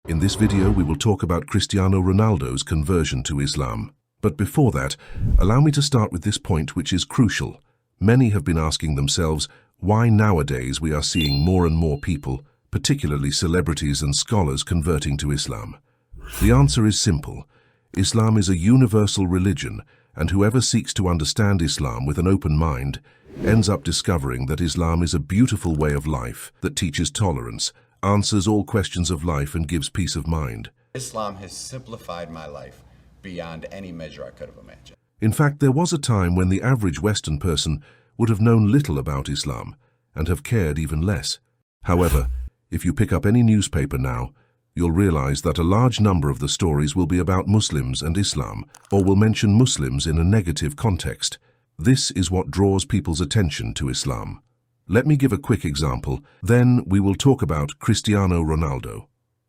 In this video, we will talk about Cristiano Ronaldo's conversion to Islam. But before that, allow me to start with this point which is crucial. Many have been asking themselves why nowadays we are seeing more and more people, particularly celebrities and scholars, converting to Islam. The answer is simple. Islam is a universal religion, and whoever seeks to understand Islam with an open mind ends up discovering that Islam is a beautiful way of life that teaches tolerance, answers all questions of life, and gives peace of mind. Islam has simplified my life beyond any measure I could have imagined. In fact, there was a time when the average Western person would have known little about Islam and have cared even less. However, if you pick up any newspaper now, you'll realize that a large number of the stories will be about Muslims and Islam, or will mention Muslims in a negative context. This is what draws people's attention to Islam. Let me give a quick example, then we will talk about Cristiano Ronaldo.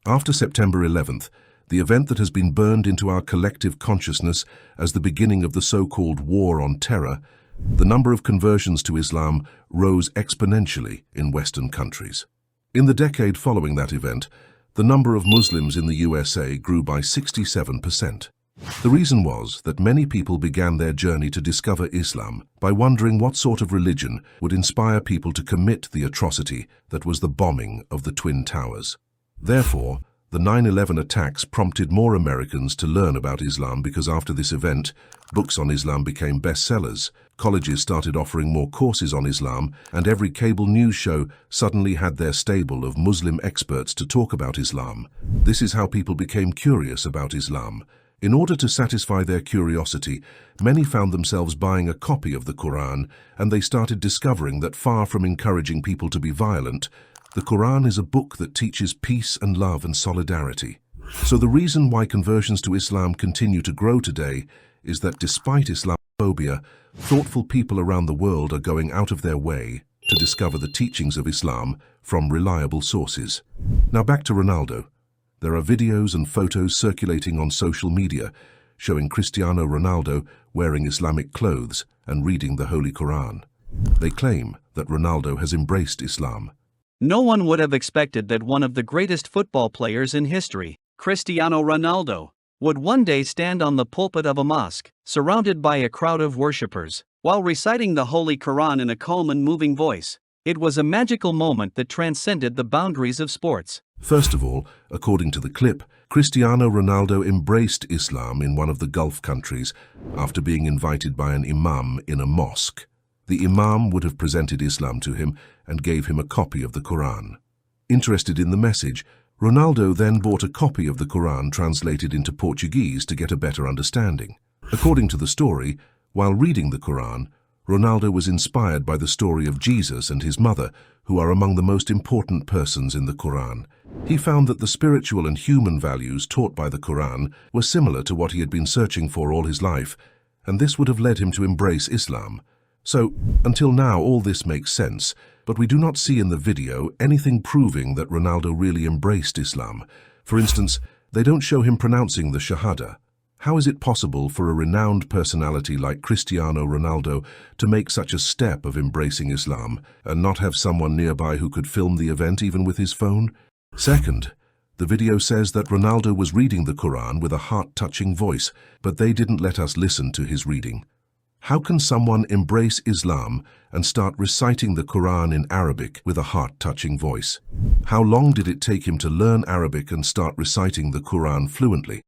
After September 11th, the event that has been burned into our collective consciousness as the beginning of the so-called war on terror, the number of conversions to Islam rose exponentially in Western countries. In the decade following that event, the number of Muslims in the USA grew by 67%. The reason was that many people began their journey to discover Islam by wondering what sort of religion would inspire people to commit the atrocity that was the bombing of the Twin Towers. Therefore, the 9/11 attacks prompted more Americans to learn about Islam because after this event, books on Islam became bestsellers, colleges started offering more courses on Islam, and every cable news show suddenly had their stable of Muslim experts to talk about Islam. This is how people became curious about Islam. In order to satisfy their curiosity, many found themselves buying a copy of the Quran, and they started discovering that far from encouraging people to be violent, the Quran is a book that teaches peace and love and solidarity. So the reason why conversions to Islam continue to grow today is that despite Islamophobia, thoughtful people around the world are going out of their way to discover the teachings of Islam from reliable sources. Now back to Ronaldo. There are videos and photos circulating on social media showing Cristiano Ronaldo wearing Islamic clothes and reading the Holy Quran. They claim that Ronaldo has embraced Islam. No one would have expected that one of the greatest football players in history, Cristiano Ronaldo, would one day stand on the pulpit of a mosque, surrounded by a crowd of worshippers, while reciting the Holy Quran in a calm and moving voice. It was a magical moment that transcended the boundaries of sports. First of all, according to the clip, Cristiano Ronaldo embraced Islam in one of the Gulf countries after being invited by an imam in a mosque. The imam would have presented Islam to him and gave him a copy of the Quran. Interested in the message, Ronaldo then bought a copy of the Quran translated into Portuguese to get a better understanding. According to the story, while reading the Quran, Ronaldo was inspired by the story of Jesus and his mother, who are among the most important persons in the Quran. He found that the spiritual and human values taught by the Quran were similar to what he had been searching for all his life, and this would have led him to embrace Islam. So, until now, all this makes sense, but we do not see in the video anything proving that Ronaldo really embraced Islam. For instance, they don't show him pronouncing the Shahada. How is it possible for a renowned personality like Cristiano Ronaldo to make such a step of embracing Islam and not have someone nearby who could film the event even with his phone? Second, the video says that Ronaldo was reading the Quran with a heart-touching voice, but they didn't let us listen to his reading. How can someone embrace Islam and start reciting the Quran in Arabic with a heart-touching voice? How long did it take him to learn Arabic and start reciting the Quran fluently?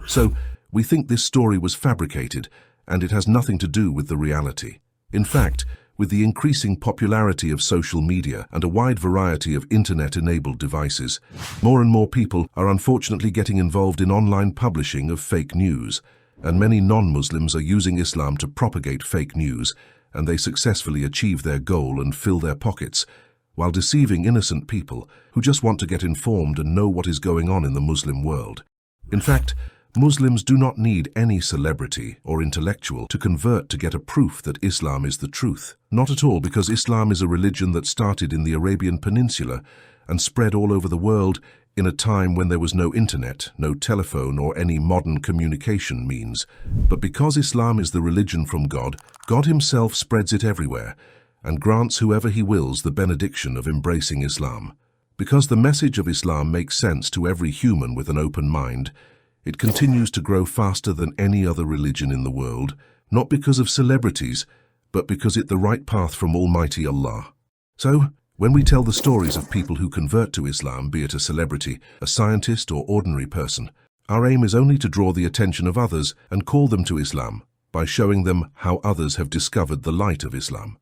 So, we think this story was fabricated, and it has nothing to do with the reality. In fact, with the increasing popularity of social media and a wide variety of internet-enabled devices, more and more people are unfortunately getting involved in online publishing of fake news, and many non-Muslims are using Islam to propagate fake news, and they successfully achieve their goal and fill their pockets, while deceiving innocent people who just want to get informed and know what is going on in the Muslim world. In fact, Muslims do not need any celebrity or intellectual to convert to get a proof that Islam is the truth. Not at all, because Islam is a religion that started in the Arabian Peninsula and spread all over the world in a time when there was no internet, no telephone, or any modern communication means. But because Islam is the religion from God, God himself spreads it everywhere and grants whoever he wills the benediction of embracing Islam. Because the message of Islam makes sense to every human with an open mind, it continues to grow faster than any other religion in the world, not because of celebrities, but because it's the right path from Almighty Allah. So, when we tell the stories of people who convert to Islam, be it a celebrity, a scientist, or ordinary person, our aim is only to draw the attention of others and call them to Islam by showing them how others have discovered the light of Islam.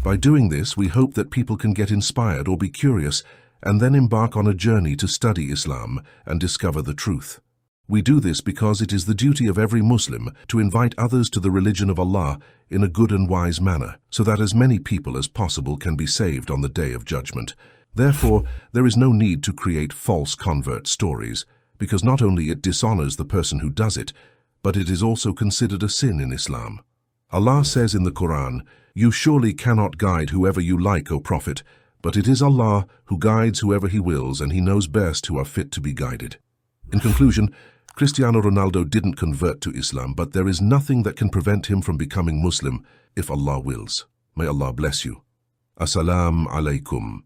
By doing this, we hope that people can get inspired or be curious and then embark on a journey to study Islam and discover the truth. We do this because it is the duty of every Muslim to invite others to the religion of Allah in a good and wise manner, so that as many people as possible can be saved on the Day of Judgment. Therefore, there is no need to create false convert stories, because not only it dishonors the person who does it, but it is also considered a sin in Islam. Allah says in the Quran, "You surely cannot guide whoever you like, O Prophet, but it is Allah who guides whoever He wills, and He knows best who are fit to be guided." In conclusion, Cristiano Ronaldo didn't convert to Islam, but there is nothing that can prevent him from becoming Muslim if Allah wills. May Allah bless you. Assalamu alaikum.